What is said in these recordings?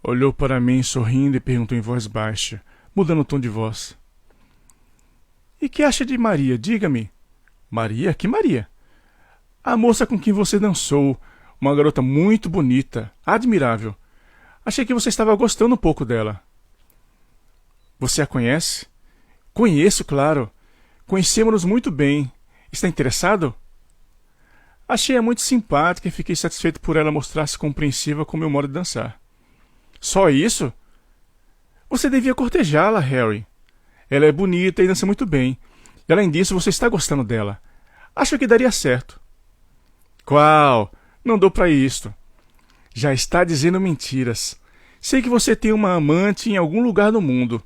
Olhou para mim sorrindo e perguntou em voz baixa, mudando o tom de voz. E que acha de Maria? Diga-me. Maria? Que Maria? A moça com quem você dançou. Uma garota muito bonita, admirável. Achei que você estava gostando um pouco dela. Você a conhece? Conheço, claro. Conhecemos-nos muito bem. Está interessado? Achei-a muito simpática e fiquei satisfeito por ela mostrar-se compreensiva com meu modo de dançar. Só isso? Você devia cortejá-la, Harry. Ela é bonita e dança muito bem. E além disso, você está gostando dela. Acho que daria certo. Qual? Não dou para isto. Já está dizendo mentiras. Sei que você tem uma amante em algum lugar do mundo,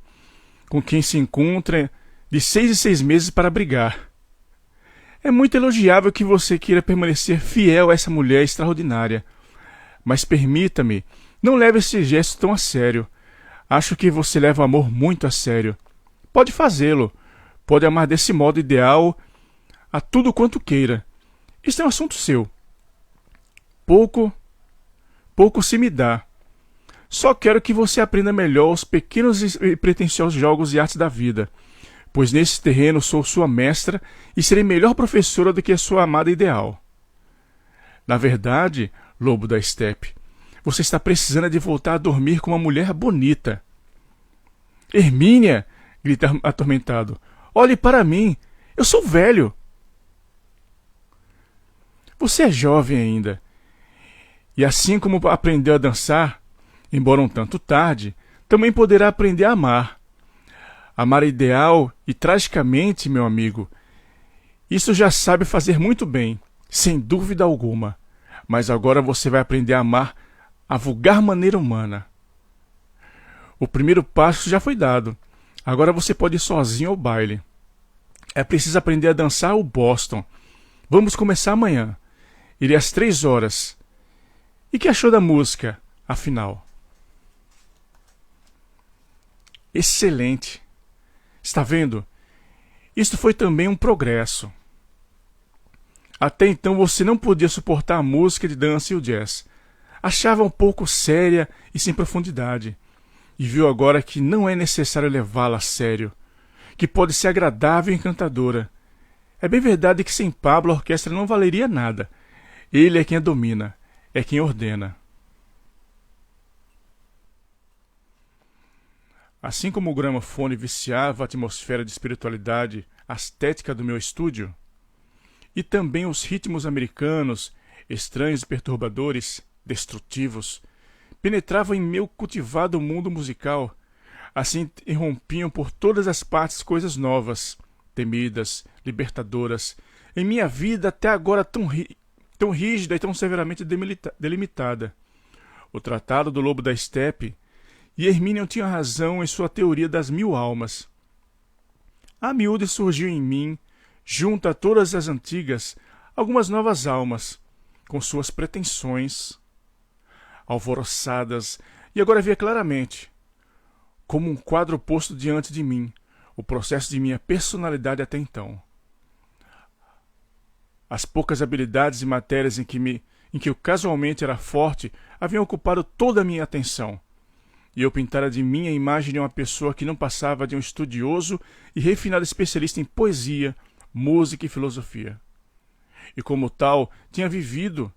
com quem se encontra de 6 em 6 meses para brigar. É muito elogiável que você queira permanecer fiel a essa mulher extraordinária. Mas permita-me, não leve esse gesto tão a sério. Acho que você leva o amor muito a sério. Pode fazê-lo. Pode amar desse modo ideal a tudo quanto queira. Isto é um assunto seu. Pouco se me dá. Só quero que você aprenda melhor os pequenos e pretensiosos jogos e artes da vida, pois nesse terreno sou sua mestra e serei melhor professora do que a sua amada ideal. Na verdade, lobo da estepe, você está precisando de voltar a dormir com uma mulher bonita. Hermínia! Grita atormentado. Olhe para mim! Eu sou velho! Você é jovem ainda. E assim como aprendeu a dançar, embora um tanto tarde, também poderá aprender a amar. Amar ideal e tragicamente, meu amigo. Isso já sabe fazer muito bem, sem dúvida alguma. Mas agora você vai aprender a amar a vulgar maneira humana. O primeiro passo já foi dado. Agora você pode ir sozinho ao baile. É preciso aprender a dançar o Boston. Vamos começar amanhã. Irei às 3 horas. E que achou da música, afinal? Excelente. Está vendo? Isto foi também um progresso. Até então você não podia suportar a música de dança e o jazz. Achava um pouco séria e sem profundidade. E viu agora que não é necessário levá-la a sério. Que pode ser agradável e encantadora. É bem verdade que sem Pablo a orquestra não valeria nada. Ele é quem a domina. É quem ordena. Assim como o gramofone viciava a atmosfera de espiritualidade ascética do meu estúdio, e também os ritmos americanos, estranhos e perturbadores, destrutivos, penetravam em meu cultivado mundo musical, assim irrompiam por todas as partes coisas novas, temidas, libertadoras, em minha vida até agora tão rígida e tão severamente delimitada. O Tratado do Lobo da Estepe, e Hermínio tinha razão em sua teoria das 1000 almas. A miúde surgiu em mim, junto a todas as antigas, algumas novas almas, com suas pretensões, alvoroçadas, e agora via claramente, como um quadro posto diante de mim, o processo de minha personalidade até então. As poucas habilidades e matérias em que eu casualmente era forte haviam ocupado toda a minha atenção, e eu pintara de mim a imagem de uma pessoa que não passava de um estudioso e refinado especialista em poesia, música e filosofia. E como tal, tinha vivido,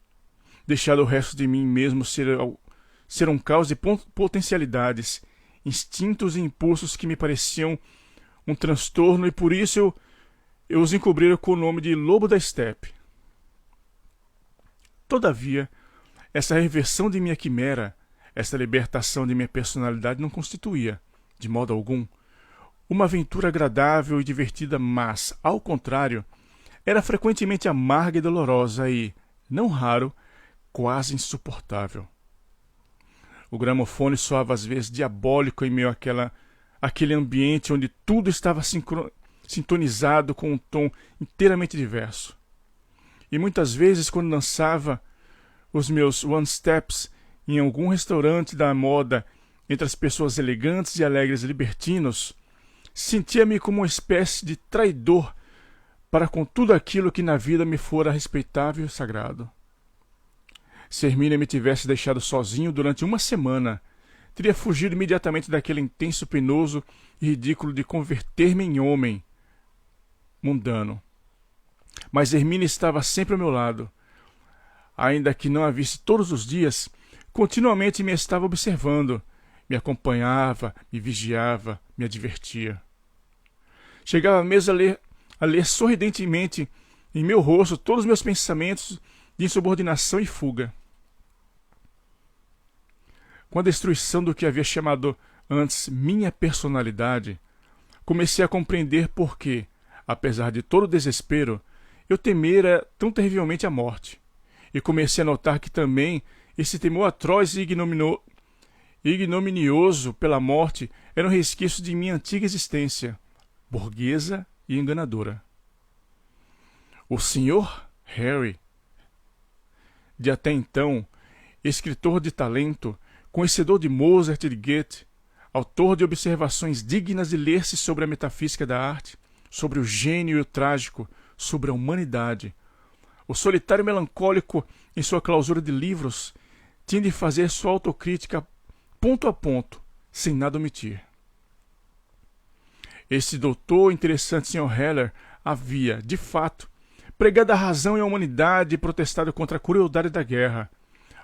deixado o resto de mim mesmo ser um caos de potencialidades, instintos e impulsos que me pareciam um transtorno, e por isso eu os encobrira com o nome de Lobo da Estepe. Todavia, essa reversão de minha quimera, essa libertação de minha personalidade não constituía, de modo algum, uma aventura agradável e divertida, mas, ao contrário, era frequentemente amarga e dolorosa e, não raro, quase insuportável. O gramofone soava às vezes diabólico em meio àquele ambiente onde tudo estava sintonizado com um tom inteiramente diverso. E muitas vezes, quando dançava os meus one-steps em algum restaurante da moda entre as pessoas elegantes e alegres libertinos, sentia-me como uma espécie de traidor para com tudo aquilo que na vida me fora respeitável e sagrado. Se Hermínia me tivesse deixado sozinho durante uma semana, teria fugido imediatamente daquele intenso, penoso e ridículo de converter-me em homem mundano. Mas Hermínia estava sempre ao meu lado. Ainda que não a visse todos os dias, continuamente me estava observando, me acompanhava, me vigiava, me advertia. Chegava mesmo a ler sorridentemente em meu rosto todos os meus pensamentos de insubordinação e fuga. Com a destruição do que havia chamado antes minha personalidade, comecei a compreender por que, apesar de todo o desespero, eu temera tão terrivelmente a morte. E comecei a notar que também esse temor atroz e ignominioso pela morte era um resquício de minha antiga existência, burguesa e enganadora. O Sr. Harry, de até então escritor de talento, conhecedor de Mozart e de Goethe, autor de observações dignas de ler-se sobre a metafísica da arte, sobre o gênio e o trágico, sobre a humanidade, o solitário melancólico, em sua clausura de livros, tinha de fazer sua autocrítica ponto a ponto, sem nada omitir. Esse doutor interessante Sr. Heller havia, de fato, pregado a razão e a humanidade e protestado contra a crueldade da guerra,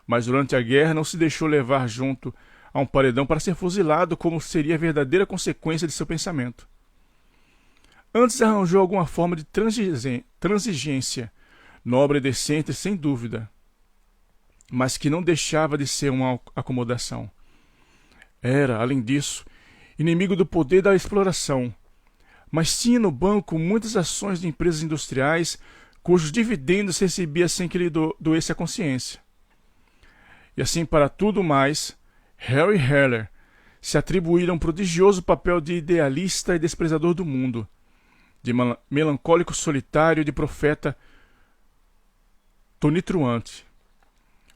mas durante a guerra não se deixou levar junto a um paredão para ser fuzilado, como seria a verdadeira consequência de seu pensamento. Antes arranjou alguma forma de transigência, nobre e decente, sem dúvida, mas que não deixava de ser uma acomodação. Era, além disso, inimigo do poder da exploração, mas tinha no banco muitas ações de empresas industriais cujos dividendos recebia sem que lhe doesse a consciência. E assim, para tudo mais, Harry Heller se atribuíra um prodigioso papel de idealista e desprezador do mundo, de melancólico solitário e de profeta tonitruante.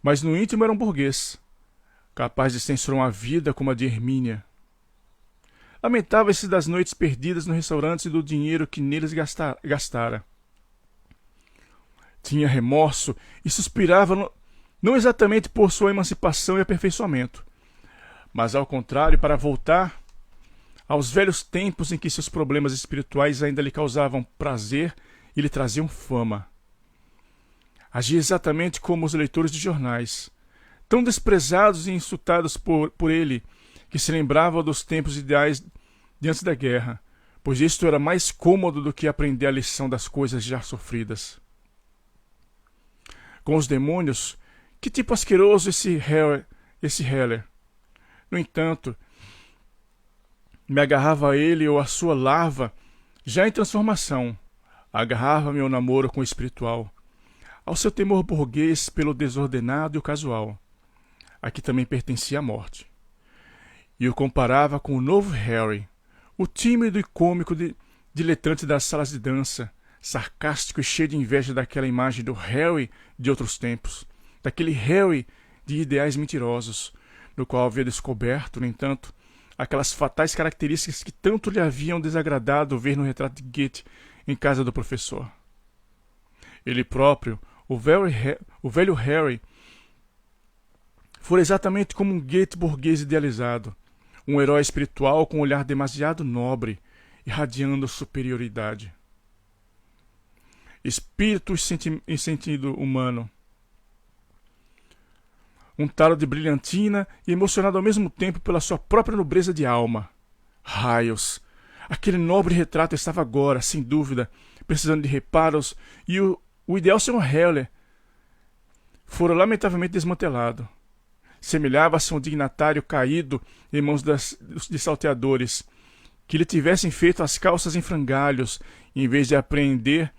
Mas no íntimo era um burguês, capaz de censurar uma vida como a de Hermínia. Lamentava-se das noites perdidas no restaurante e do dinheiro que neles gastara. Tinha remorso e suspirava não exatamente por sua emancipação e aperfeiçoamento, mas ao contrário, para voltar aos velhos tempos em que seus problemas espirituais ainda lhe causavam prazer e lhe traziam fama. Agia exatamente como os leitores de jornais, tão desprezados e insultados por ele, que se lembrava dos tempos ideais de antes da guerra, pois isto era mais cômodo do que aprender a lição das coisas já sofridas. Com os demônios, que tipo asqueroso esse Heller! No entanto, me agarrava a ele ou a sua larva, já em transformação. Agarrava-me ao namoro com o espiritual, ao seu temor burguês pelo desordenado e o casual, a que também pertencia a morte. E o comparava com o novo Harry, o tímido e cômico diletante das salas de dança, sarcástico e cheio de inveja daquela imagem do Harry de outros tempos, daquele Harry de ideais mentirosos, no qual havia descoberto, no entanto, aquelas fatais características que tanto lhe haviam desagradado ver no retrato de Goethe em casa do professor. Ele próprio, o velho Harry, fora exatamente como um Goethe burguês idealizado, um herói espiritual com um olhar demasiado nobre, irradiando superioridade. Espírito e sentido humano. Untado de brilhantina e emocionado ao mesmo tempo pela sua própria nobreza de alma. Raios! Aquele nobre retrato estava agora, sem dúvida, precisando de reparos, e o ideal Sr. Heller fora lamentavelmente desmantelado. Semelhava-se a um dignatário caído em mãos de salteadores, que lhe tivessem feito as calças em frangalhos, em vez de aprender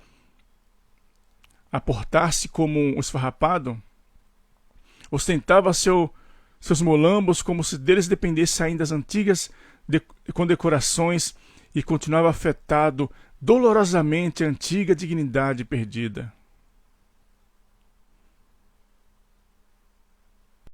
a portar-se como um esfarrapado. Ostentava seus molambos como se deles dependesse ainda as antigas condecorações e continuava afetado dolorosamente a antiga dignidade perdida.